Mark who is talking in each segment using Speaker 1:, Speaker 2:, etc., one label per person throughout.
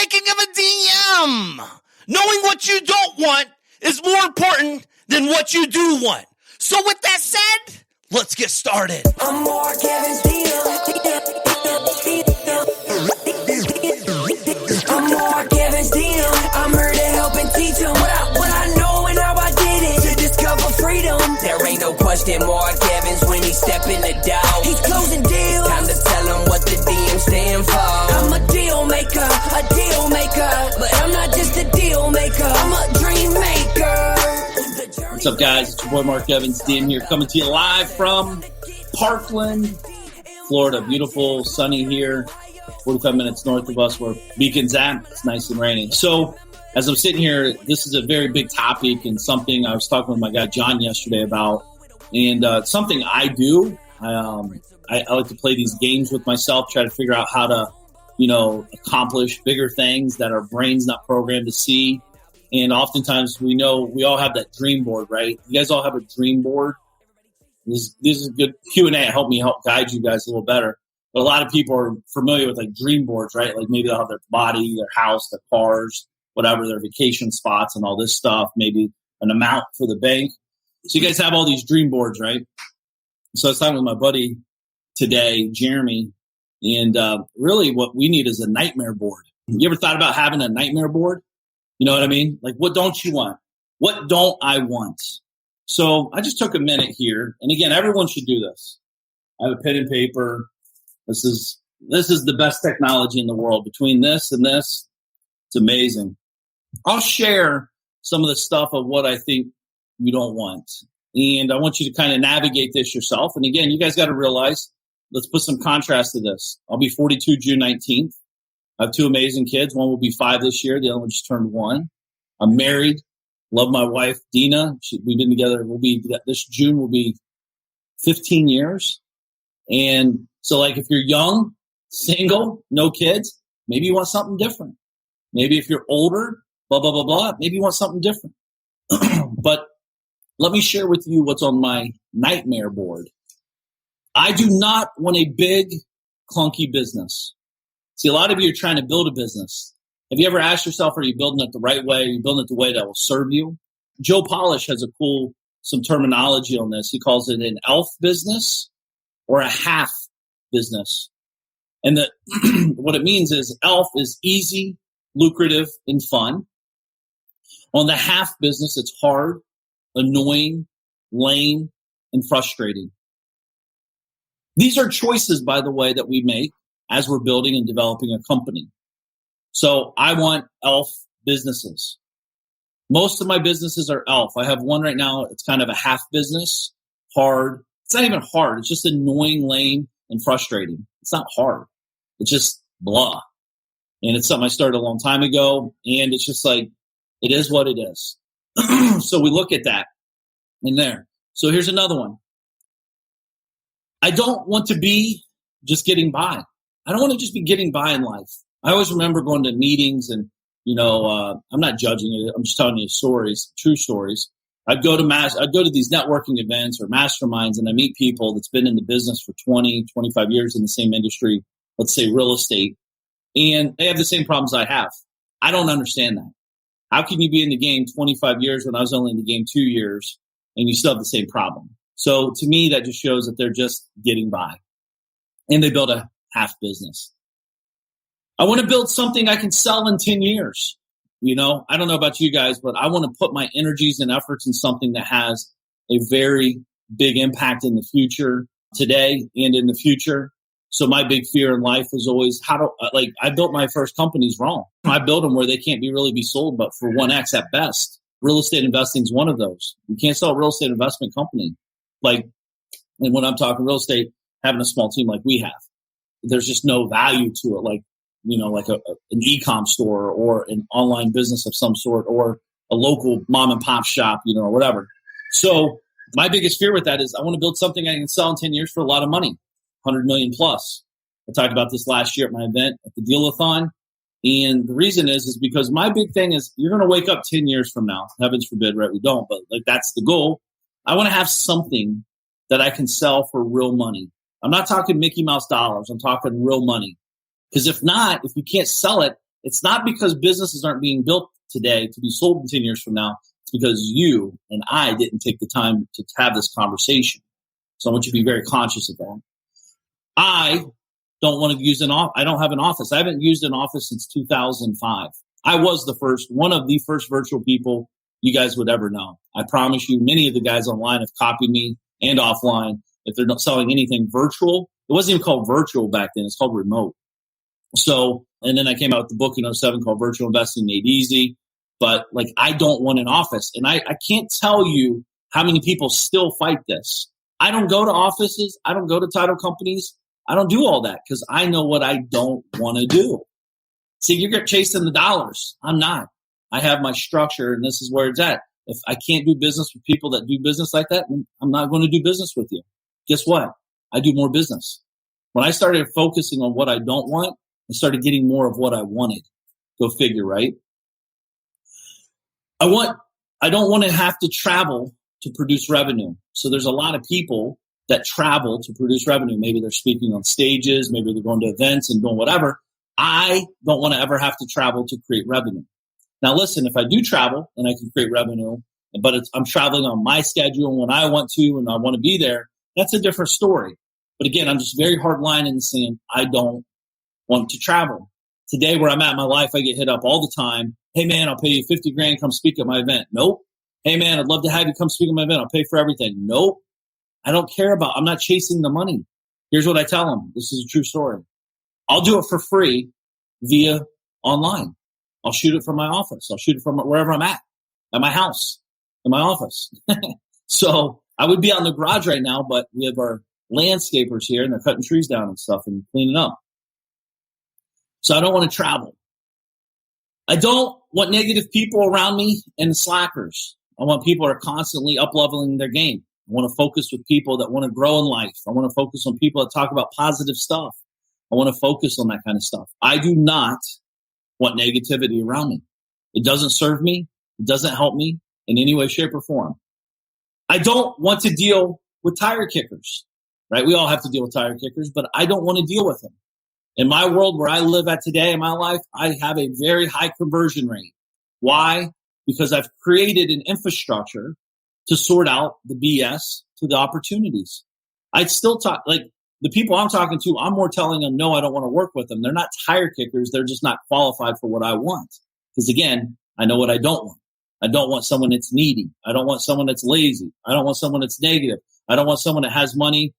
Speaker 1: making of a DM. Knowing what you don't want is more important than what you do want. So with that said, let's get started.
Speaker 2: I'm more Kevin's DM. I'm more Kevin's DM. I'm here to help and teach him what I know and how I did it to discover freedom. There ain't no question more Kevin's when he step in the door. He's closing deals. Time to tell him what the DM stand for. I'm a deal maker, but I'm not just a deal maker. I'm a dream maker.
Speaker 3: What's up, guys? It's your boy Mark Evans, DM here, coming to you live from Parkland, Florida. Beautiful, sunny here, 45 minutes north of us where Beacon's at. It's nice and rainy. So as I'm sitting here, this is a very big topic and something I was talking with my guy John yesterday about, and something I do. I like to play these games with myself, try to figure out how to, accomplish bigger things that our brain's not programmed to see. And oftentimes we know we all have that dream board, right? You guys all have a dream board. This is a good Q&A. Help guide you guys a little better. But a lot of people are familiar with like dream boards, right? Like maybe they'll have their body, their house, their cars, whatever, their vacation spots and all this stuff, maybe an amount for the bank. So you guys have all these dream boards, right? So I was talking with my buddy today, Jeremy, and really what we need is a nightmare board. You ever thought about having a nightmare board? You know what I mean? Like, what don't you want? What don't I want? So I just took a minute here. And again, everyone should do this. I have a pen and paper. This is the best technology in the world. Between this and this, it's amazing. I'll share some of the stuff of what I think you don't want. And I want you to kind of navigate this yourself. And again, you guys got to realize, let's put some contrast to this. I'll be 42 June 19th. I have two amazing kids. One will be 5 this year. The other one just turned 1. I'm married. Love my wife, Dina. We've been together. This June will be 15 years. And so like if you're young, single, no kids, maybe you want something different. Maybe if you're older, blah, blah, blah, blah, maybe you want something different. But let me share with you what's on my nightmare board. I do not want a big, clunky business. See, a lot of you are trying to build a business. Have you ever asked yourself, are you building it the right way? Are you building it the way that will serve you? Joe Polish has some terminology on this. He calls it an elf business or a half business. And what it means is elf is easy, lucrative, and fun. On the half business, it's hard, annoying, lame, and frustrating. These are choices, by the way, that we make as we're building and developing a company. So I want elf businesses. Most of my businesses are elf. I have one right now. It's kind of a half business, hard. It's not even hard. It's just annoying, lame, and frustrating. It's not hard. It's just blah. And it's something I started a long time ago. And it's just like, it is what it is. So we look at that in there. So here's another one. I don't want to be just getting by. I don't want to just be getting by in life. I always remember going to meetings and, I'm not judging it. I'm just telling you stories, true stories. I'd go to these networking events or masterminds and I meet people that's been in the business for 20, 25 years in the same industry, let's say real estate, and they have the same problems I have. I don't understand that. How can you be in the game 25 years when I was only in the game 2 years and you still have the same problem? So to me, that just shows that they're just getting by and they build a half business. I want to build something I can sell in 10 years. I don't know about you guys, but I want to put my energies and efforts in something that has a very big impact in the future, today and in the future. So my big fear in life is always I built my first companies wrong. I built them where they can't really be sold, but for 1x at best. Real estate investing is one of those. You can't sell a real estate investment company. And when I'm talking real estate, having a small team like we have, there's just no value to it. Like an e-com store or an online business of some sort or a local mom and pop shop, or whatever. So my biggest fear with that is I want to build something I can sell in 10 years for a lot of money, 100 million plus. I talked about this last year at my event at the Deal-a-thon. And the reason is because my big thing is you're going to wake up 10 years from now. Heavens forbid, right? We don't, but that's the goal. I want to have something that I can sell for real money. I'm not talking Mickey Mouse dollars. I'm talking real money. Because if not, if you can't sell it, It's not because businesses aren't being built today to be sold in 10 years from now. It's because you and I didn't take the time to have this conversation. So I want you to be very conscious of that. I don't want to use I don't have an office. I haven't used an office since 2005. I was one of the first virtual people you guys would ever know. I promise you, many of the guys online have copied me and offline. If they're not selling anything virtual, it wasn't even called virtual back then. It's called remote. So, and then I came out with the book in 2007 called Virtual Investing Made Easy. But like, I don't want an office. And I can't tell you how many people still fight this. I don't go to offices. I don't go to title companies. I don't do all that because I know what I don't want to do. See, you're chasing the dollars. I'm not. I have my structure, and this is where it's at. If I can't do business with people that do business like that, I'm not going to do business with you. Guess what? I do more business. When I started focusing on what I don't want, I started getting more of what I wanted. Go figure, right? I don't want to have to travel to produce revenue. So there's a lot of people that travel to produce revenue. Maybe they're speaking on stages, maybe they're going to events and doing whatever. I don't want to ever have to travel to create revenue. Now listen, if I do travel and I can create revenue, but I'm traveling on my schedule when I want to and I want to be there, that's a different story. But again, I'm just very hard line in saying I don't want to travel. Today where I'm at in my life, I get hit up all the time. Hey man, I'll pay you 50 grand, come speak at my event. Nope. Hey man, I'd love to have you come speak at my event. I'll pay for everything. Nope. I don't care I'm not chasing the money. Here's what I tell them. This is a true story. I'll do it for free via online. I'll shoot it from my office. I'll shoot it from wherever I'm at my house, in my office. So I would be out in the garage right now, but we have our landscapers here and they're cutting trees down and stuff and cleaning up. So I don't want to travel. I don't want negative people around me and slackers. I want people that are constantly up-leveling their game. I want to focus with people that want to grow in life. I want to focus on people that talk about positive stuff. I want to focus on that kind of stuff. I do not want negativity around me. It doesn't serve me. It doesn't help me in any way, shape, or form. I don't want to deal with tire kickers, right? We all have to deal with tire kickers, but I don't want to deal with them. In my world where I live at today in my life, I have a very high conversion rate. Why? Because I've created an infrastructure to sort out the BS to the opportunities. I'd still talk, like the people I'm talking to, I'm more telling them, no, I don't want to work with them. They're not tire kickers. They're just not qualified for what I want. Because again, I know what I don't want. I don't want someone that's needy. I don't want someone that's lazy. I don't want someone that's negative. I don't want someone that has money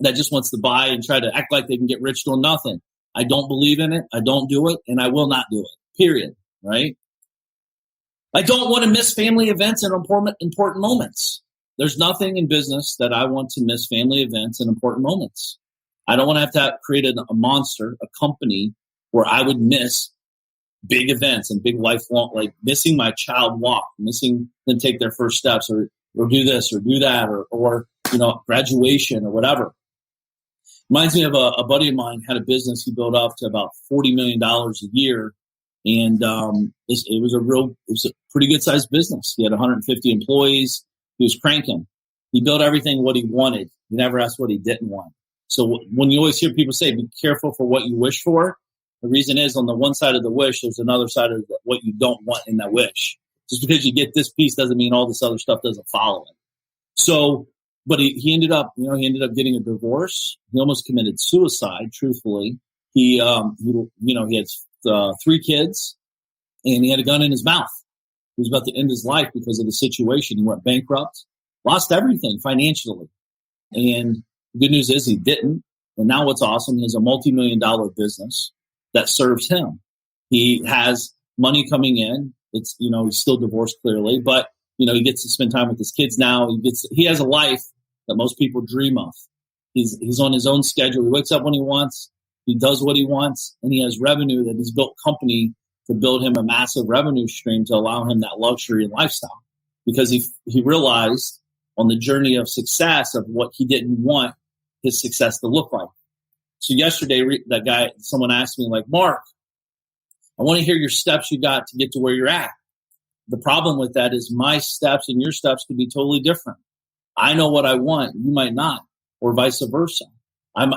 Speaker 3: that just wants to buy and try to act like they can get rich doing nothing. I don't believe in it. I don't do it, and I will not do it, period, right? I don't want to miss family events and important moments. There's nothing in business that I want to miss family events and important moments. I don't want to have create a monster, a company where I would miss big events and big lifelong, like missing my child walk, missing them take their first steps or do this or do that or graduation or whatever. Reminds me of a buddy of mine had a business he built up to about $40 million a year. And it was a pretty good sized business. He had 150 employees. He was cranking. He built everything what he wanted. He never asked what he didn't want. So when you always hear people say, be careful for what you wish for, the reason is on the one side of the wish, there's another side of what you don't want in that wish. Just because you get this piece doesn't mean all this other stuff doesn't follow it. So, but he ended up getting a divorce. He almost committed suicide, truthfully. He had 3 kids and he had a gun in his mouth. He was about to end his life because of the situation. He went bankrupt, lost everything financially. And the good news is he didn't. And now what's awesome is a multi-million-dollar business that serves him. He has money coming in. It's, he's still divorced clearly, but he gets to spend time with his kids now. He has a life that most people dream of. He's on his own schedule. He wakes up when he wants. He does what he wants, and he has revenue that he's built company to build him a massive revenue stream to allow him that luxury and lifestyle. Because he realized on the journey of success of what he didn't want his success to look like. So yesterday, someone asked me like, Mark, I want to hear your steps you got to get to where you're at. The problem with that is my steps and your steps could be totally different. I know what I want. You might not, or vice versa.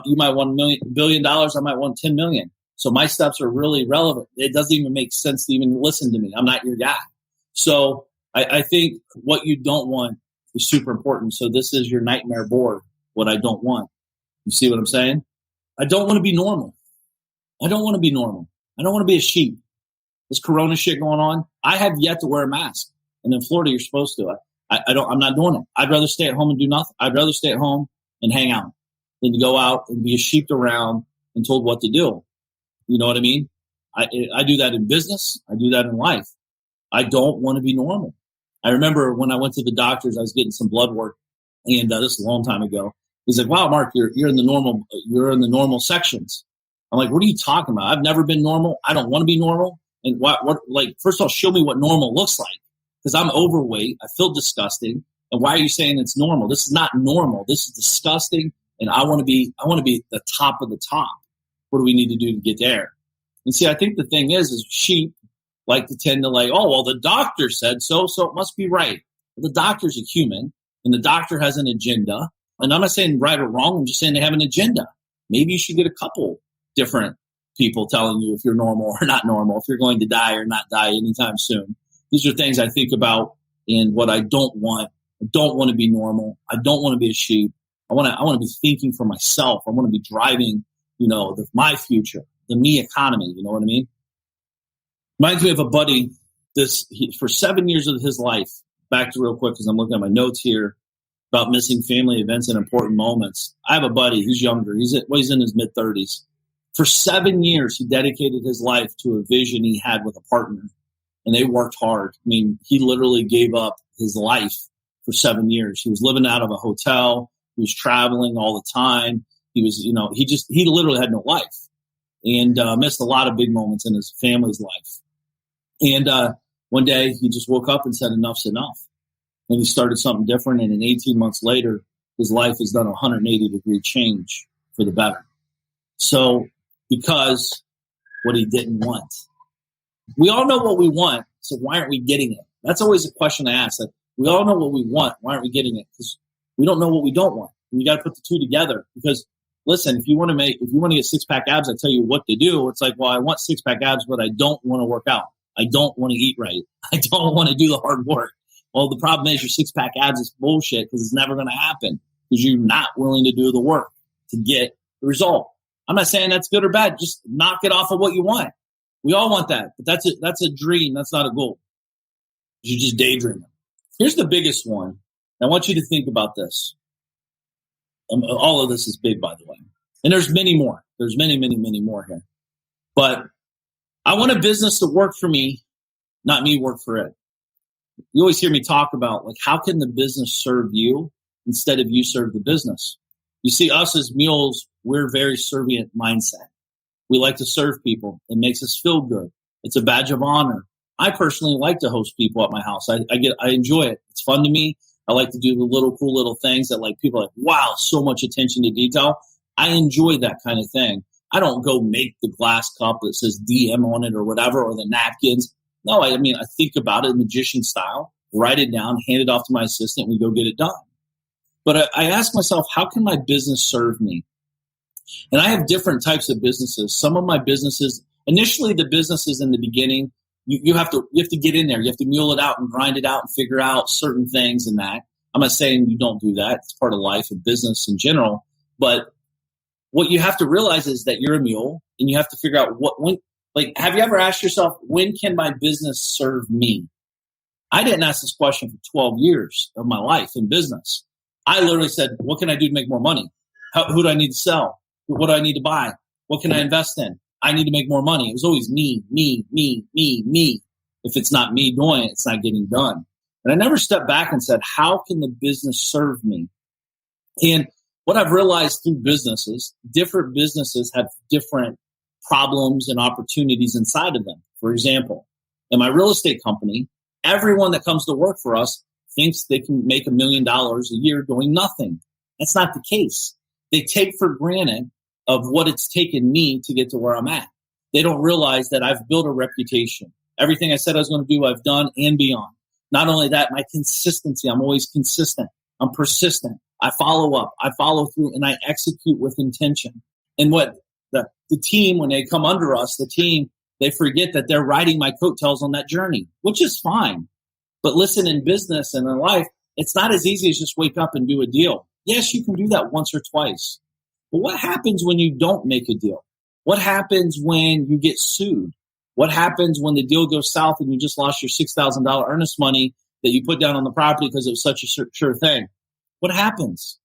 Speaker 3: You might want $1 billion. I might want 10 million. So my steps are really relevant. It doesn't even make sense to even listen to me. I'm not your guy. So I think what you don't want is super important. So this is your nightmare board, what I don't want. You see what I'm saying? I don't want to be normal. I don't want to be normal. I don't want to be a sheep. This corona shit going on. I have yet to wear a mask. And in Florida, you're supposed to. I'm not doing it. I'd rather stay at home and do nothing. I'd rather stay at home and hang out than to go out and be a sheep around and told what to do. You know what I mean? I do that in business. I do that in life. I don't want to be normal. I remember when I went to the doctors, I was getting some blood work, and this is a long time ago. He's like, "Wow, Mark, you're in the normal sections." I'm like, "What are you talking about? I've never been normal. I don't want to be normal." And what like, first of all, show me what normal looks like, because I'm overweight. I feel disgusting. And why are you saying it's normal? This is not normal. This is disgusting. And I want to be the top of the top. What do we need to do to get there? And see, I think the thing is sheep like to tend to like, oh, well, the doctor said so it must be right. Well, the doctor's a human, and the doctor has an agenda. And I'm not saying right or wrong. I'm just saying they have an agenda. Maybe you should get a couple different people telling you if you're normal or not normal, if you're going to die or not die anytime soon. These are things I think about in what I don't want. I don't want to be normal. I don't want to be a sheep. I want to be thinking for myself. I want to be driving, my future, the me economy. You know what I mean? Reminds me of a buddy. For 7 years of his life, back to real quick because I'm looking at my notes here about missing family events and important moments. I have a buddy who's younger. He's in his mid-30s. For 7 years, he dedicated his life to a vision he had with a partner, and they worked hard. I mean, he literally gave up his life for 7 years. He was living out of a hotel. He was traveling all the time. He was, he literally had no life, and missed a lot of big moments in his family's life. And one day he just woke up and said, enough's enough. And he started something different. And 18 months later, his life has done a 180-degree change for the better. So because what he didn't want. We all know what we want. So why aren't we getting it? That's always a question I ask. Like, we all know what we want. Why aren't we getting it? Because we don't know what we don't want. And you got to put the two together. Because listen, if you want to get six-pack abs, I tell you what to do. It's like, well, I want six-pack abs, but I don't want to work out. I don't want to eat right. I don't want to do the hard work. Well, the problem is your six-pack abs is bullshit because it's never going to happen because you're not willing to do the work to get the result. I'm not saying that's good or bad. Just knock it off of what you want. We all want that, but that's a dream. That's not a goal. You're just daydreaming. Here's the biggest one. I want you to think about this. All of this is big, by the way. And there's many more. There's many, many, many more here. But I want a business to work for me, not me work for it. You always hear me talk about, like, how can the business serve you instead of you serve the business? You see, us as mules, we're very servient mindset. We like to serve people. It makes us feel good. It's a badge of honor. I personally like to host people at my house. I enjoy it. It's fun to me. I like to do the cool little things that, like, people are like, wow, so much attention to detail. I enjoy that kind of thing. I don't go make the glass cup that says DM on it or whatever, or the napkins. No, I think about it magician style, write it down, hand it off to my assistant, and we go get it done. But I ask myself, how can my business serve me? And I have different types of businesses. Some of my businesses, initially the businesses in the beginning, you have to get in there. You have to mule it out and grind it out and figure out certain things and that. I'm not saying you don't do that. It's part of life and business in general. But what you have to realize is that you're a mule, and you have to figure out have you ever asked yourself, when can my business serve me? I didn't ask this question for 12 years of my life in business. I literally said, what can I do to make more money? Who do I need to sell? What do I need to buy? What can I invest in? I need to make more money. It was always me, me, me, me, me. If it's not me doing it, it's not getting done. And I never stepped back and said, how can the business serve me? And what I've realized through businesses, different businesses have different problems and opportunities inside of them. For example, in my real estate company, everyone that comes to work for us thinks they can make $1 million a year doing nothing. That's not the case. They take for granted of what it's taken me to get to where I'm at. They don't realize that I've built a reputation. Everything I said I was going to do, I've done and beyond. Not only that, my consistency. I'm always consistent. I'm persistent. I follow up. I follow through, and I execute with intention. And what the team, when they come under us, the team, they forget that they're riding my coattails on that journey, which is fine. But listen, in business and in life, it's not as easy as just wake up and do a deal. Yes, you can do that once or twice. But what happens when you don't make a deal? What happens when you get sued? What happens when the deal goes south and you just lost your $6,000 earnest money that you put down on the property because it was such a sure thing? What happens?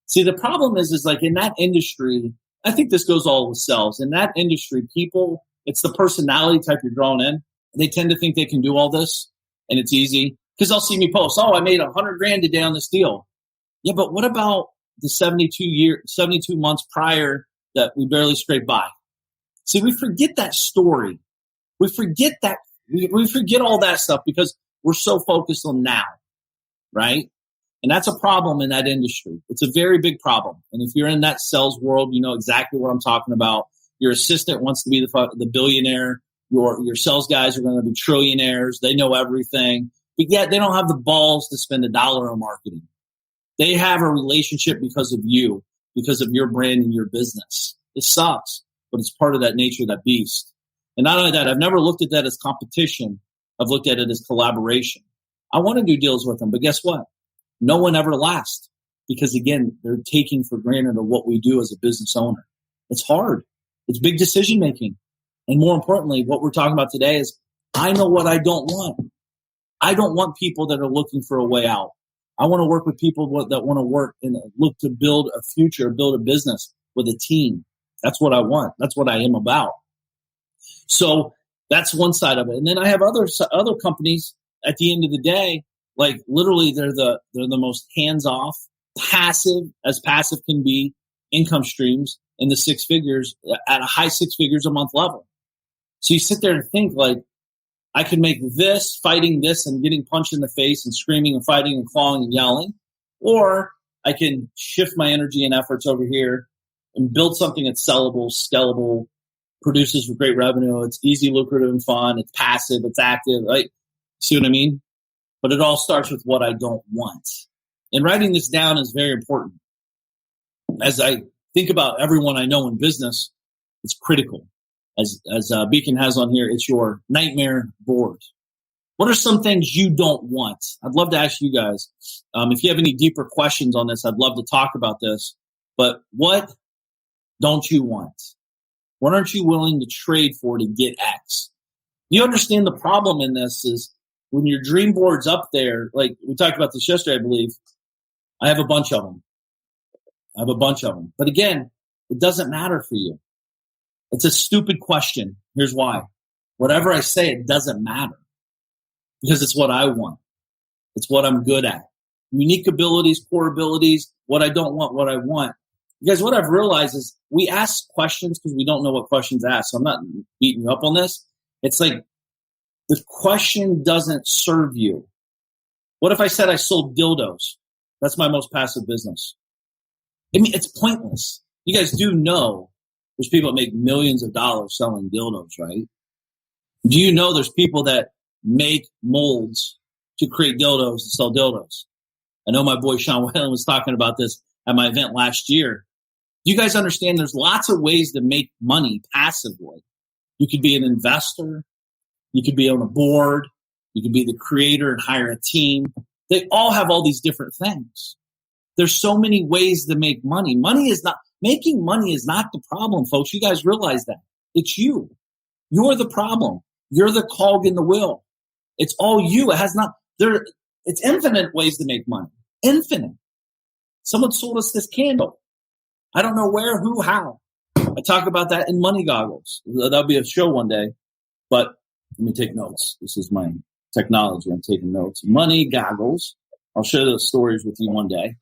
Speaker 3: See, the problem is like in that industry, I think this goes all with sales. In that industry, people, it's the personality type you're drawn in. They tend to think they can do all this and it's easy because they'll see me post, oh, I made $100,000 today on this deal. Yeah, but what about the 72 months prior that we barely scraped by? See, we forget that story. We forget that. We forget all that stuff because we're so focused on now, right? And that's a problem in that industry. It's a very big problem. And if you're in that sales world, you know exactly what I'm talking about. Your assistant wants to be the billionaire. Your sales guys are going to be trillionaires. They know everything. But yet they don't have the balls to spend $1 on marketing. They have a relationship because of you, because of your brand and your business. It sucks, but it's part of that nature of that beast. And not only that, I've never looked at that as competition. I've looked at it as collaboration. I want to do deals with them, but guess what? No one ever lasts because, again, they're taking for granted of what we do as a business owner. It's hard. It's big decision making. And more importantly, what we're talking about today is I know what I don't want. I don't want people that are looking for a way out. I want to work with people that want to work and look to build a future, build a business with a team. That's what I want. That's what I am about. So that's one side of it. And then I have other companies at the end of the day, like literally they're the most hands-off, passive can be, income streams in the six figures at a high six figures a month level. So you sit there and think like, I could make this, fighting this and getting punched in the face and screaming and fighting and clawing and yelling, or I can shift my energy and efforts over here and build something that's sellable, scalable, produces great revenue. It's easy, lucrative, and fun. It's passive. It's active. Right? See what I mean? But it all starts with what I don't want. And writing this down is very important. As I think about everyone I know in business, it's critical. As Beacon has on here, it's your nightmare board. What are some things you don't want? I'd love to ask you guys. If you have any deeper questions on this, I'd love to talk about this. But what don't you want? What aren't you willing to trade for to get X? You understand the problem in this is when your dream board's up there, like we talked about this yesterday, I believe, I have a bunch of them. But again, it doesn't matter for you. It's a stupid question. Here's why. Whatever I say, it doesn't matter because it's what I want. It's what I'm good at. Unique abilities, core abilities, what I don't want, what I want. You guys, what I've realized is we ask questions because we don't know what questions to ask. So I'm not beating you up on this. It's like the question doesn't serve you. What if I said I sold dildos? That's my most passive business. I mean, it's pointless. You guys do know there's people that make millions of dollars selling dildos, right? Do you know there's people that make molds to create dildos and sell dildos? I know my boy Sean Whalen was talking about this at my event last year. Do you guys understand there's lots of ways to make money passively? You could be an investor. You could be on a board. You could be the creator and hire a team. They all have all these different things. There's so many ways to make money. Making money is not the problem, folks. You guys realize that. It's you. You're the problem. You're the cog in the wheel. It's all you. It's infinite ways to make money. Infinite. Someone sold us this candle. I don't know where, who, how. I talk about that in Money Goggles. That'll be a show one day. But let me take notes. This is my technology. I'm taking notes. Money Goggles. I'll share those stories with you one day.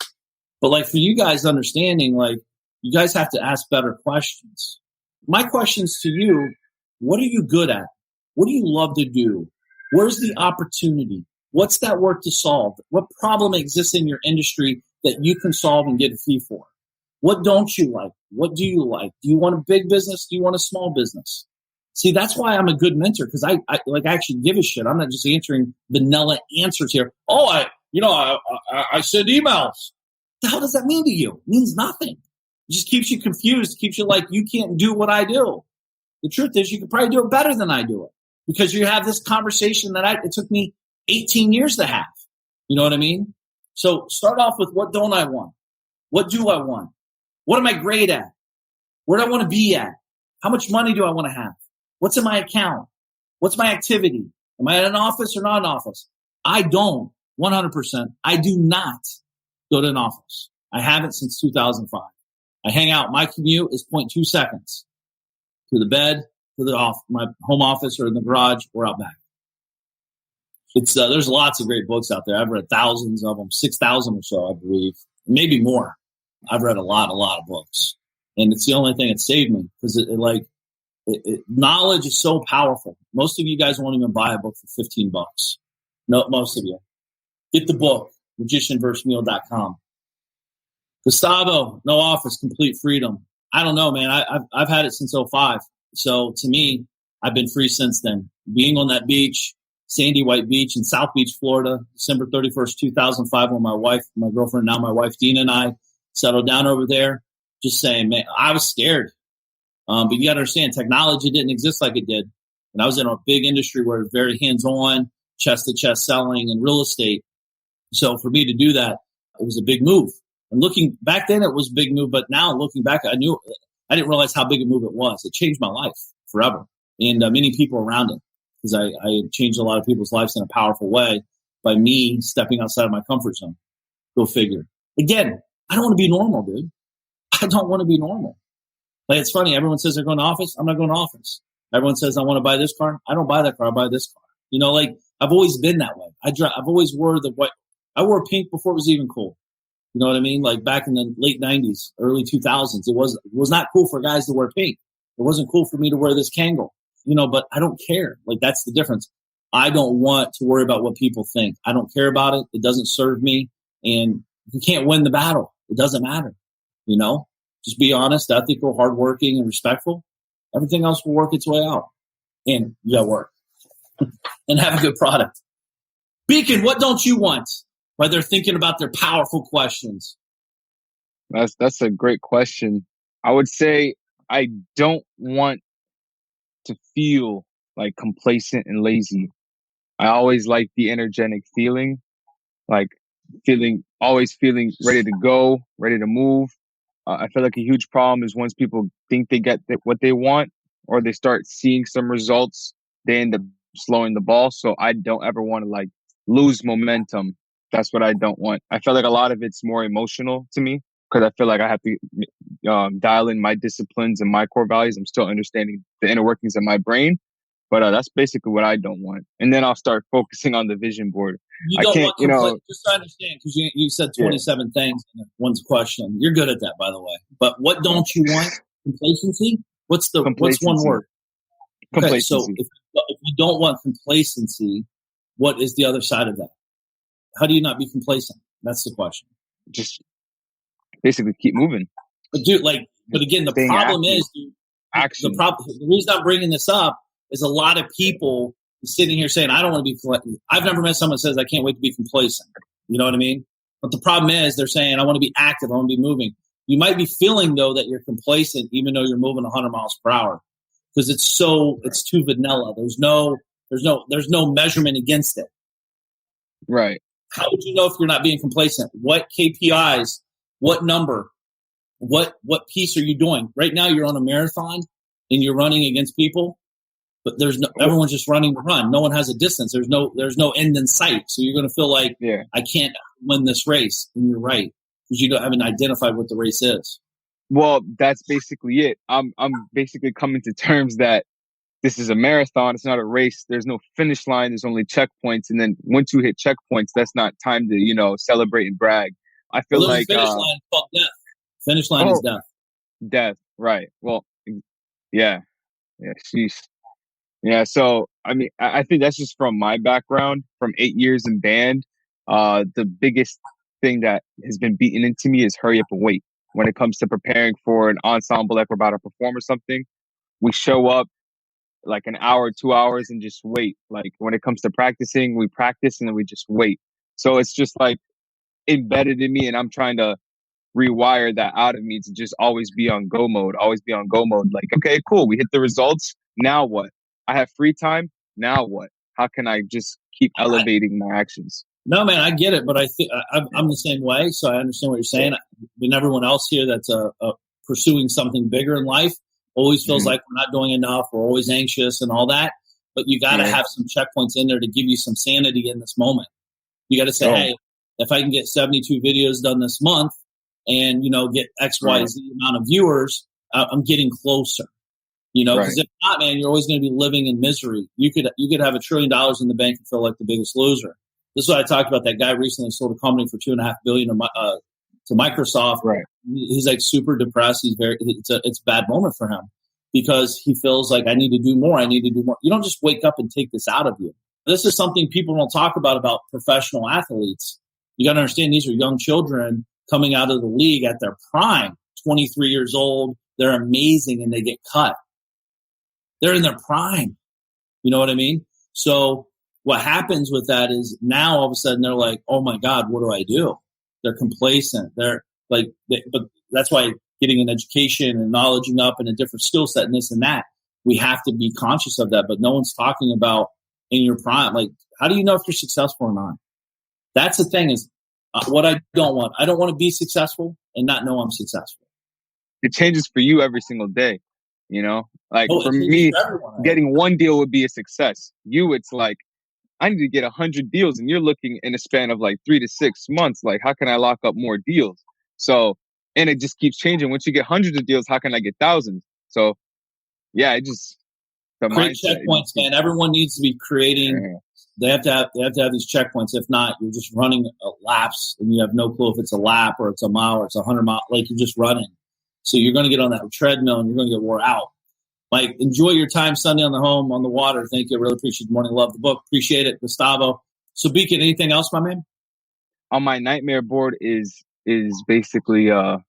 Speaker 3: But like for you guys understanding, like you guys have to ask better questions. My questions to you, what are you good at? What do you love to do? Where's the opportunity? What's that work to solve? What problem exists in your industry that you can solve and get a fee for? What don't you like? What do you like? Do you want a big business? Do you want a small business? See, that's why I'm a good mentor because I actually give a shit. I'm not just answering vanilla answers here. Oh, I send emails. What the hell does that mean to you? It means nothing. It just keeps you confused, keeps you like, you can't do what I do. The truth is, you could probably do it better than I do it, because you have this conversation that it took me 18 years to have. You know what I mean? So start off with, what don't I want? What do I want? What am I great at? Where do I want to be at? How much money do I want to have? What's in my account? What's my activity? Am I in an office or not an office? I don't, 100%. I do not go to an office. I haven't since 2005. I hang out. My commute is 0.2 seconds to the bed, to my home office, or in the garage, or out back. It's there's lots of great books out there. I've read thousands of them, 6,000 or so, I believe, maybe more. I've read a lot of books, and it's the only thing that saved me, because knowledge is so powerful. Most of you guys won't even buy a book for $15. No, most of you. Get the book, magicianversemule.com. Gustavo, no office, complete freedom. I don't know, man. I've had it since 2005. So to me, I've been free since then. Being on that beach, Sandy White Beach in South Beach, Florida, December 31st, 2005, when my girlfriend, now my wife, Dina, and I settled down over there. Just saying, man, I was scared. But you got to understand, technology didn't exist like it did. And I was in a big industry where it was very hands-on, chest-to-chest selling and real estate. So for me to do that, it was a big move. And looking back then, it was a big move. But now looking back, I didn't realize how big a move it was. It changed my life forever, and many people around it, because I changed a lot of people's lives in a powerful way by me stepping outside of my comfort zone. Go figure. Again, I don't want to be normal, dude. I don't want to be normal. Like, it's funny. Everyone says they're going to office. I'm not going to office. Everyone says I want to buy this car. I don't buy that car. I buy this car. You know, like, I've always been that way. I've always wore the white. I wore pink before it was even cool. You know what I mean? Like, back in the late 90s, early 2000s, it was not cool for guys to wear pink. It wasn't cool for me to wear this Kangol, you know, but I don't care. Like, that's the difference. I don't want to worry about what people think. I don't care about it. It doesn't serve me. And if you can't win the battle, it doesn't matter. You know, just be honest, ethical, hardworking, and respectful. Everything else will work its way out. And you got to work and have a good product. Beacon, what don't you want? While they're thinking about their powerful questions.
Speaker 4: That's a great question. I would say I don't want to feel like complacent and lazy. I always like the energetic feeling, like always feeling ready to go, ready to move. I feel like a huge problem is once people think they get what they want, or they start seeing some results, they end up slowing the ball. So I don't ever want to like lose momentum. That's what I don't want. I feel like a lot of it's more emotional to me, because I feel like I have to dial in my disciplines and my core values. I'm still understanding the inner workings of my brain, but that's basically what I don't want. And then I'll start focusing on the vision board.
Speaker 3: You don't want just to understand, because you said 27 things in one's question. You're good at that, by the way. But what don't you want? Complacency? What's one word? Okay, so if you don't want complacency, what is the other side of that? How do you not be complacent? That's the question.
Speaker 4: Just basically keep moving.
Speaker 3: But dude, but again, the problem is,
Speaker 4: action.
Speaker 3: The reason I'm bringing this up is a lot of people sitting here saying, I don't want to be, I've never met someone that says, I can't wait to be complacent. You know what I mean? But the problem is they're saying, I want to be active. I want to be moving. You might be feeling, though, that you're complacent, even though you're moving 100 miles per hour, because it's too vanilla. There's no measurement against it.
Speaker 4: Right.
Speaker 3: How would you know if you're not being complacent? What KPIs, what number, what piece are you doing? Right now you're on a marathon and you're running against people, but everyone's just running to run. No one has a distance. There's no end in sight. So you're going to feel like, I can't win this race. And you're right, because you haven't identified what the race is.
Speaker 4: Well, that's basically it. I'm basically coming to terms that this is a marathon. It's not a race. There's no finish line. There's only checkpoints. And then once you hit checkpoints, that's not time to, celebrate and brag. I feel like
Speaker 3: finish line is called death. Finish line is death.
Speaker 4: Death. Right. Well, yeah. Yeah. Sheesh. Yeah. So, I mean, I think that's just from my background from 8 years in band. The biggest thing that has been beaten into me is hurry up and wait. When it comes to preparing for an ensemble, like we're about to perform or something, we show up like an hour, 2 hours, and just wait. Like when it comes to practicing, we practice and then we just wait. So it's just like embedded in me, and I'm trying to rewire that out of me to just always be on go mode, Like, okay, cool. We hit the results. Now what? I have free time. Now what? How can I just keep elevating my actions?
Speaker 3: No, man, I get it, but I think I'm the same way. So I understand what you're saying. And everyone else here that's pursuing something bigger in life always feels like we're not doing enough. We're always anxious and all that. But you got to have some checkpoints in there to give you some sanity in this moment. You got to say, hey, if I can get 72 videos done this month and, get X, Y, Z amount of viewers, I'm getting closer. Because if not, man, you're always going to be living in misery. You could have $1 trillion in the bank and feel like the biggest loser. This is what I talked about. That guy recently sold a company for $2.5 billion to Microsoft. Right. He's like super depressed. It's a bad moment for him because he feels like I need to do more. You don't just wake up and take this out of you. This is something people don't talk about professional athletes. You got to understand these are young children coming out of the league at their prime, 23 years old. They're amazing and they get cut. They're in their prime. You know what I mean? So what happens with that is now all of a sudden they're like, oh my God, what do I do? They're complacent. They're like, but that's why getting an education and knowledging up and a different skill set and this and that, we have to be conscious of that. But no one's talking about in your prime. Like, how do you know if you're successful or not? That's the thing is what I don't want. I don't want to be successful and not know I'm successful.
Speaker 4: It changes for you every single day. Like for me, getting one deal would be a success. It's like, I need to get 100 deals and you're looking in a span of like 3 to 6 months. Like, how can I lock up more deals? So, and it just keeps changing. Once you get hundreds of deals, how can I get thousands? So yeah,
Speaker 3: create checkpoints, man. Everyone needs to be creating. They have to have these checkpoints. If not, you're just running laps and you have no clue if it's a lap or it's a mile or it's 100 miles. Like you're just running. So you're going to get on that treadmill and you're going to get wore out. Like, enjoy your time Sunday on the water. Thank you. I really appreciate the morning. Love the book. Appreciate it, Gustavo. So, Beacon, anything else, my man?
Speaker 4: On my nightmare board is basically
Speaker 3: not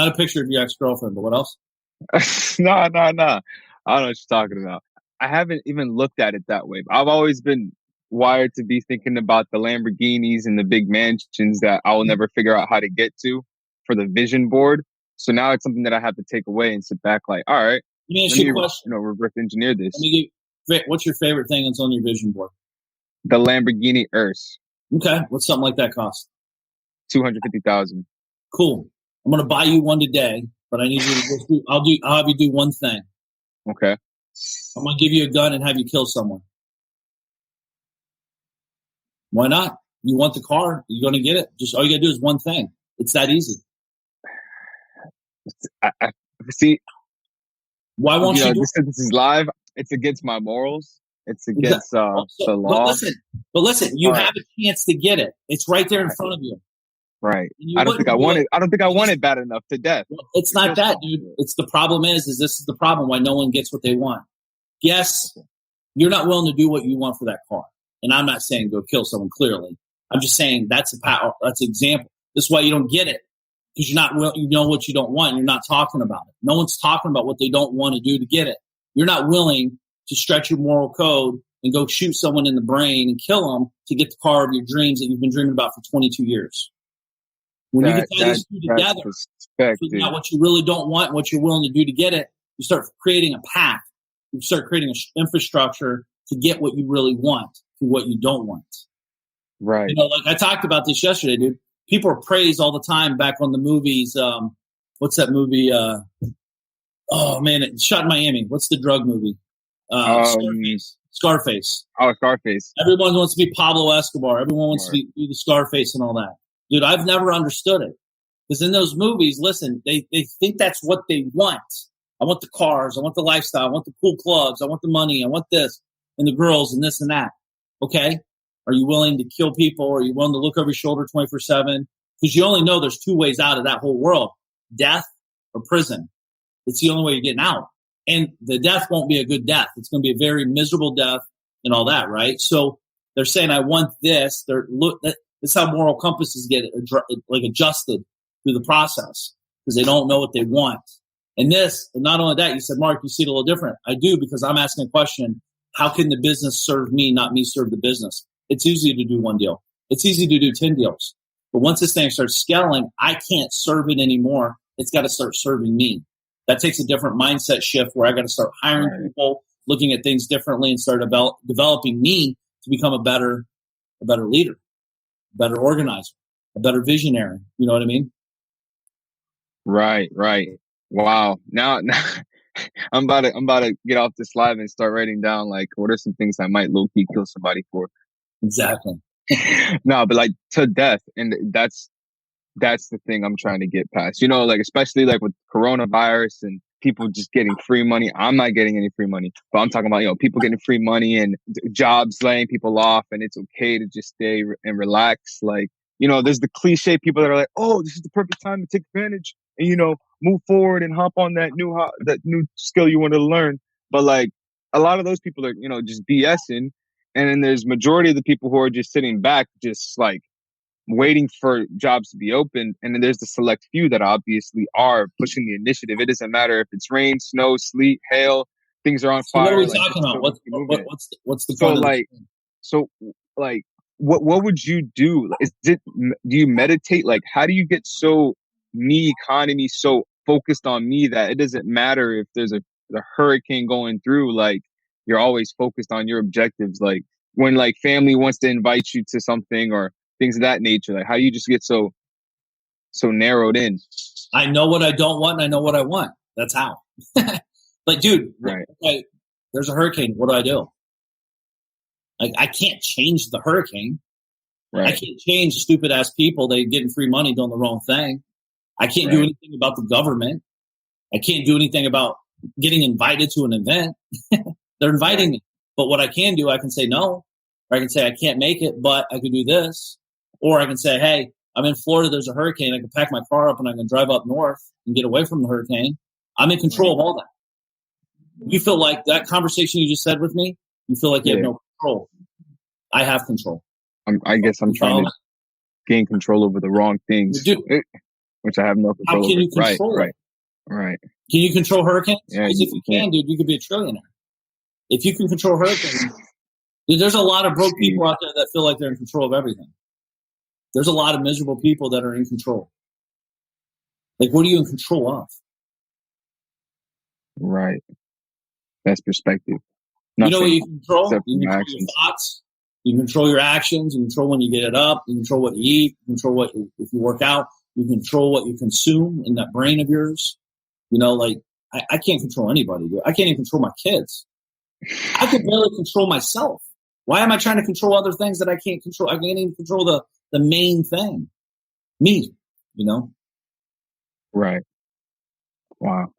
Speaker 3: a picture of your ex-girlfriend, but what else?
Speaker 4: No. I don't know what you're talking about. I haven't even looked at it that way. I've always been wired to be thinking about the Lamborghinis and the big mansions that I will never figure out how to get to for the vision board. So now it's something that I have to take away and sit back like, all right.
Speaker 3: Let me ask you a question.
Speaker 4: Reverse engineer this.
Speaker 3: What's your favorite thing that's on your vision board?
Speaker 4: The Lamborghini Urus.
Speaker 3: Okay. What's something like that cost?
Speaker 4: $250,000.
Speaker 3: Cool. I'm going to buy you one today, but I need you to I'll have you do one thing.
Speaker 4: Okay.
Speaker 3: I'm going to give you a gun and have you kill someone. Why not? You want the car, you're going to get it. Just all you got to do is one thing. It's that easy.
Speaker 4: I see.
Speaker 3: Why won't you do
Speaker 4: this is live. It's against my morals. It's against the law.
Speaker 3: But listen, you have a chance to get it. It's right there in front of you.
Speaker 4: Right. I don't think I want it. I don't think I want it bad enough to death.
Speaker 3: It's not that, dude. It's the problem is this is the problem why no one gets what they want. Yes, you're not willing to do what you want for that car. And I'm not saying go kill someone, clearly. I'm just saying that's an example. This is why you don't get it. Because you know what you don't want. And you're not talking about it. No one's talking about what they don't want to do to get it. You're not willing to stretch your moral code and go shoot someone in the brain and kill them to get the car of your dreams that you've been dreaming about for 22 years. When you get these two together, figuring out what you really don't want and what you're willing to do to get it, you start creating a path. You start creating an infrastructure to get what you really want to what you don't want.
Speaker 4: Right.
Speaker 3: Like I talked about this yesterday, dude. People are praised all the time back on the movies. What's that movie? Oh, man, it shot in Miami. What's the drug movie? Scarface.
Speaker 4: Oh, Scarface.
Speaker 3: Everyone wants to be Pablo Escobar. Everyone wants to be the Scarface and all that. Dude, I've never understood it. Because in those movies, listen, they think that's what they want. I want the cars. I want the lifestyle. I want the cool clubs. I want the money. I want this and the girls and this and that. Okay? Are you willing to kill people? Are you willing to look over your shoulder 24/7? Because you only know there's two ways out of that whole world, death or prison. It's the only way you're getting out. And the death won't be a good death. It's going to be a very miserable death and all that, right? So they're saying, I want this. That's how moral compasses get adjusted through the process because they don't know what they want. And not only that, you said, Mark, you see it a little different. I do because I'm asking a question, how can the business serve me, not me serve the business? It's easy to do one deal. It's easy to do 10 deals. But once this thing starts scaling, I can't serve it anymore. It's got to start serving me. That takes a different mindset shift where I got to start hiring people, looking at things differently, and start developing me to become a better leader, a better organizer, a better visionary. You know what I mean?
Speaker 4: Right. Wow. Now I'm about to get off this live and start writing down like what are some things I might low key kill somebody for.
Speaker 3: Exactly.
Speaker 4: No, but like to death, and that's the thing I'm trying to get past. You know, like especially like with coronavirus and people just getting free money. I'm not getting any free money, but I'm talking about, people getting free money and jobs laying people off, and it's okay to just stay and relax. Like, there's the cliche people that are like, oh, this is the perfect time to take advantage and, move forward and hop on that new skill you want to learn. But like a lot of those people are, just BSing. And then there's majority of the people who are just sitting back, just like waiting for jobs to be open. And then there's the select few that obviously are pushing the initiative. It doesn't matter if it's rain, snow, sleet, hail, things are on
Speaker 3: So
Speaker 4: fire.
Speaker 3: what are we talking about? What's the point
Speaker 4: like what would you do? Do you meditate? Like, how do you get so me economy so focused on me that it doesn't matter if there's a hurricane going through? Like, you're always focused on your objectives. Like when like family wants to invite you to something or things of that nature. Like, how do you just get so narrowed in?
Speaker 3: I know what I don't want and I know what I want. That's how. Like, dude,
Speaker 4: right.
Speaker 3: There's a hurricane. What do I do? Like, I can't change the hurricane. Right. I can't change stupid ass people. They getting free money doing the wrong thing. I can't do anything about the government. I can't do anything about getting invited to an event. They're inviting me. But what I can do, I can say no. Or I can say I can't make it, but I can do this. Or I can say, hey, I'm in Florida. There's a hurricane. I can pack my car up and I can drive up north and get away from the hurricane. I'm in control of all that. You feel like that conversation you just said with me, you feel like you have no control. I have control.
Speaker 4: I guess I'm trying to gain control over the wrong things, which I have no control over.
Speaker 3: How can you control it?
Speaker 4: Right.
Speaker 3: Can you control hurricanes?
Speaker 4: Yeah,
Speaker 3: because if you can, dude, you could be a trillionaire. If you can control hurricanes, dude, there's a lot of broke people out there that feel like they're in control of everything. There's a lot of miserable people that are in control. Like, what are you in control of?
Speaker 4: Right. That's perspective.
Speaker 3: Nothing, you know what you control? You control your thoughts. You control your actions. You control when you get it up. You control what you eat. You control if you work out. You control what you consume in that brain of yours. Like, I can't control anybody. Dude. I can't even control my kids. I can barely control myself. Why am I trying to control other things that I can't control? I can't even control the main thing. Me,
Speaker 4: Right. Wow.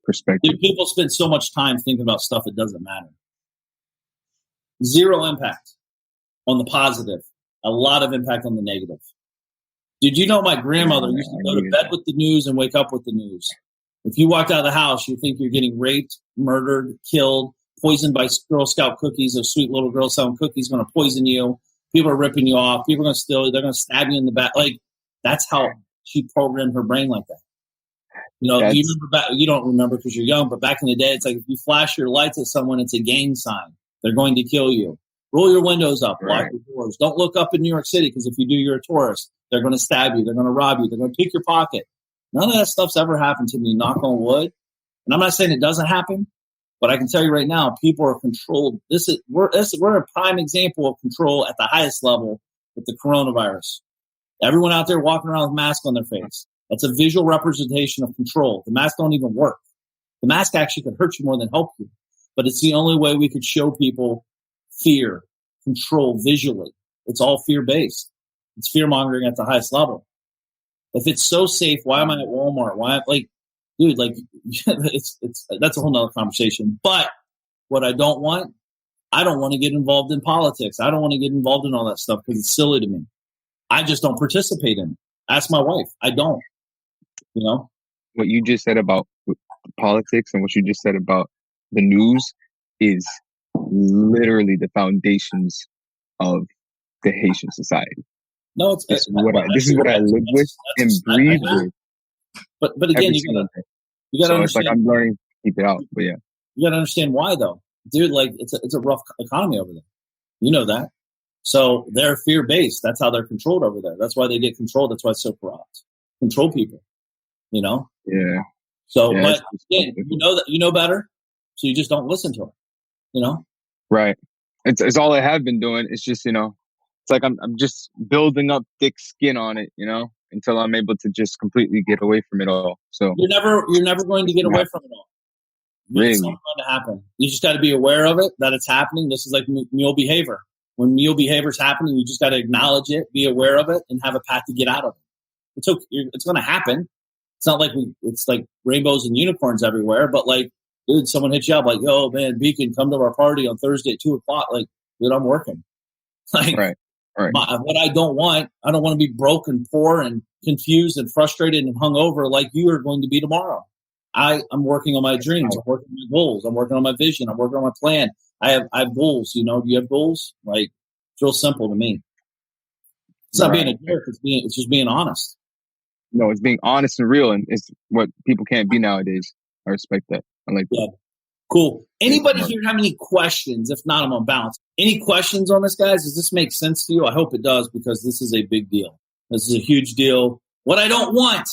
Speaker 4: Perspective.
Speaker 3: Dude, people spend so much time thinking about stuff that doesn't matter. Zero impact on the positive. A lot of impact on the negative. Did you know my grandmother used to go to bed with the news and wake up with the news? If you walked out of the house, you think you're getting raped, murdered, killed, poisoned by Girl Scout cookies. Those sweet little Girl Scout cookies going to poison you. People are ripping you off. People are going to steal you. They're going to stab you in the back. Like, that's how she programmed her brain like that. You remember back, you don't remember because you're young, but back in the day, it's like if you flash your lights at someone, it's a gang sign. They're going to kill you. Roll your windows up. Lock your doors. Don't look up in New York City because if you do, you're a tourist. They're going to stab you. They're going to rob you. They're going to pick your pocket. None of that stuff's ever happened to me, knock on wood. And I'm not saying it doesn't happen, but I can tell you right now, people are controlled. We're a prime example of control at the highest level with the coronavirus. Everyone out there walking around with masks on their face. That's a visual representation of control. The mask don't even work. The mask actually could hurt you more than help you. But it's the only way we could show people fear, control visually. It's all fear-based. It's fear-mongering at the highest level. If it's so safe, why am I at Walmart? That's a whole nother conversation. But what I don't want to get involved in politics. I don't want to get involved in all that stuff because it's silly to me. I just don't participate in it. Ask my wife. I don't.
Speaker 4: What you just said about politics and what you just said about the news is literally the foundations of the Haitian society.
Speaker 3: No,
Speaker 4: this is what I live with and breathe with.
Speaker 3: But again, you gotta understand.
Speaker 4: It's like I'm learning to keep it out. But yeah,
Speaker 3: you gotta understand why though, dude. Like it's a rough economy over there. You know that. So they're fear-based. That's how they're controlled over there. That's why they get controlled. That's why it's so corrupt. Control people, you know?
Speaker 4: Yeah.
Speaker 3: So,
Speaker 4: Yeah,
Speaker 3: but again, you know better, so you just don't listen to them, you know?
Speaker 4: Right. It's all I have been doing. It's just, it's like I'm just building up thick skin on it, until I'm able to just completely get away from it all. So
Speaker 3: you're never going to get away from it all.
Speaker 4: Really?
Speaker 3: It's not going to happen. You just got to be aware of it, that it's happening. This is like mule behavior. When mule behavior is happening, you just got to acknowledge it, be aware of it, and have a path to get out of it. It's okay. It's going to happen. It's not like it's like rainbows and unicorns everywhere, but like, dude, someone hits you up like, yo, man, Beacon, come to our party on Thursday at 2:00. Like, dude, I'm working. Like,
Speaker 4: right.
Speaker 3: What I don't want to be broke and poor and confused and frustrated and hungover like you are going to be tomorrow. I'm working on my dreams. I'm working on my goals. I'm working on my vision. I'm working on my plan. I have goals. Do you have goals? Like, it's real simple to me. It's not being a jerk. It's just being honest.
Speaker 4: No, it's being honest and real, and it's what people can't be nowadays. I respect that. I like that.
Speaker 3: Yeah. Cool. Anybody here have any questions? If not, I'm on bounce. Any questions on this, guys? Does this make sense to you? I hope it does, because this is a big deal. This is a huge deal. What I don't want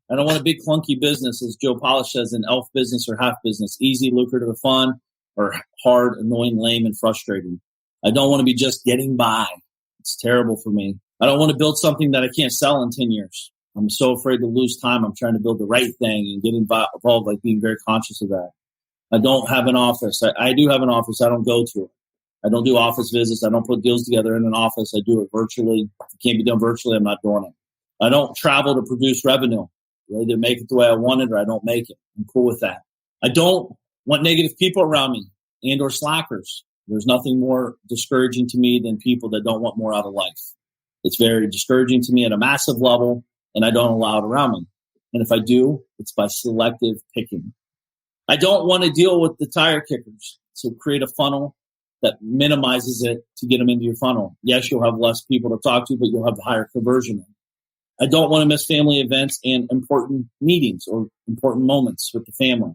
Speaker 3: a big clunky business, as Joe Polish says, an elf business or half business, easy, lucrative, fun, or hard, annoying, lame, and frustrating. I don't want to be just getting by. It's terrible for me. I don't want to build something that I can't sell in 10 years. I'm so afraid to lose time. I'm trying to build the right thing and get involved, like being very conscious of that. I don't have an office. I do have an office. I don't go to it. I don't do office visits. I don't put deals together in an office. I do it virtually. If it can't be done virtually, I'm not doing it. I don't travel to produce revenue. I either make it the way I want it or I don't make it. I'm cool with that. I don't want negative people around me and or slackers. There's nothing more discouraging to me than people that don't want more out of life. It's very discouraging to me at a massive level, and I don't allow it around me. And if I do, it's by selective picking. I don't want to deal with the tire kickers. So create a funnel that minimizes it to get them into your funnel. Yes, you'll have less people to talk to, but you'll have the higher conversion. I don't want to miss family events and important meetings or important moments with the family.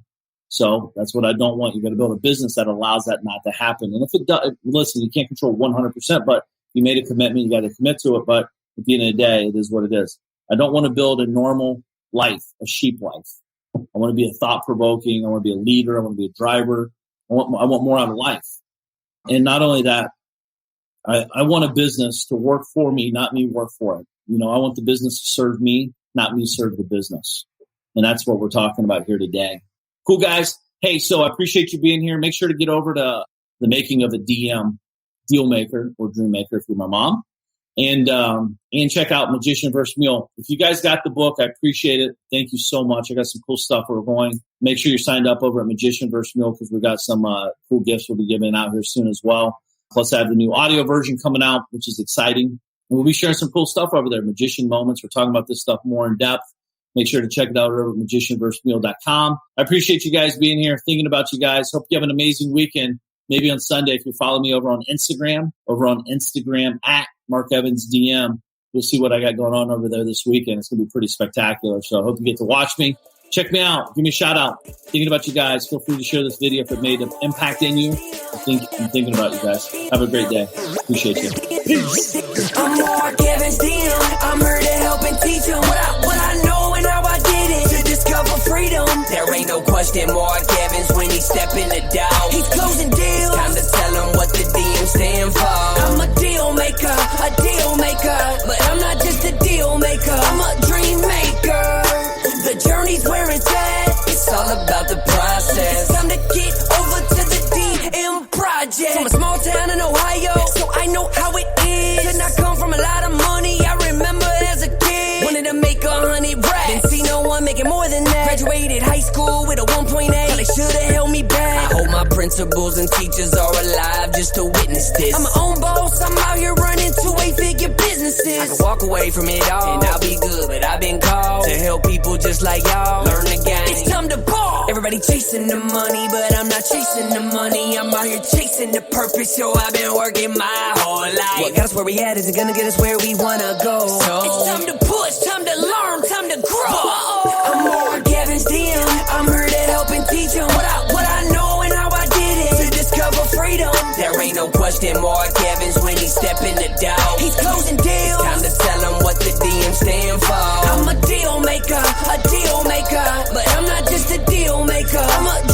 Speaker 3: So that's what I don't want. You got to build a business that allows that not to happen. And if it does, listen, you can't control 100%, but you made a commitment, you got to commit to it. But at the end of the day, it is what it is. I don't want to build a normal life, a sheep life. I want to be a thought-provoking. I want to be a leader. I want to be a driver. I want more out of life. And not only that, I want a business to work for me, not me work for it. I want the business to serve me, not me serve the business. And that's what we're talking about here today. Cool, guys. Hey, so I appreciate you being here. Make sure to get over to the making of a DM, deal maker or dream maker if you're my mom. And check out Magician vs. Mule. If you guys got the book, I appreciate it. Thank you so much. I got some cool stuff we're going. Make sure you're signed up over at Magician vs. Mule, because we got some cool gifts we'll be giving out here soon as well. Plus, I have the new audio version coming out, which is exciting. And we'll be sharing some cool stuff over there. Magician Moments. We're talking about this stuff more in depth. Make sure to check it out over at magicianvsmule.com. I appreciate you guys being here, thinking about you guys. Hope you have an amazing weekend. Maybe on Sunday, if you follow me over on Instagram at Mark Evans DM, you'll see what I got going on over there this weekend. It's going to be pretty spectacular. So I hope you get to watch me. Check me out. Give me a shout out. Thinking about you guys. Feel free to share this video if it made an impact in you. I'm thinking about you guys. Have a great day. Appreciate you. Peace.
Speaker 2: I'm Mark Evans DM. I'm here to help and teach them what I know and how I did it to discover freedom. There ain't no question Mark Evans when he step in the door. He's closing deals. Time to tell him what the DM stand for. I'm a deal maker, but I'm not just a deal maker. I'm a dream maker. The journey's where it's at. It's all about the process. It's time to get over to the DM project. From a small town in Ohio, so I know how it is. Did not come from a lot of money. I remember as a kid, wanted to make 100 racks. Didn't see no one making more than that. Graduated high school with a 1.8. They should've held me back. I hope my principals and teachers are alive just to witness this. I'm my own boss. I'm out here running 2-8-figure businesses. I can walk away from it all and I'll be good, but I've been called to help people just like y'all learn the game. It's time to ball. Everybody chasing the money, but I'm not chasing the money. I'm out here chasing the purpose, so I've been working my whole life. What got us where we at isn't gonna get us where we wanna go. So it's time to push, time to learn, time to grow. I'm Mark Evans DM. I'm here to help and teach them what I know and how I did it to discover freedom. There ain't no question Mark Evans when he step in the door. He's closing deals. Time to tell him what the DM stand for. I'm a deal maker, but I'm not just a deal maker. I'm a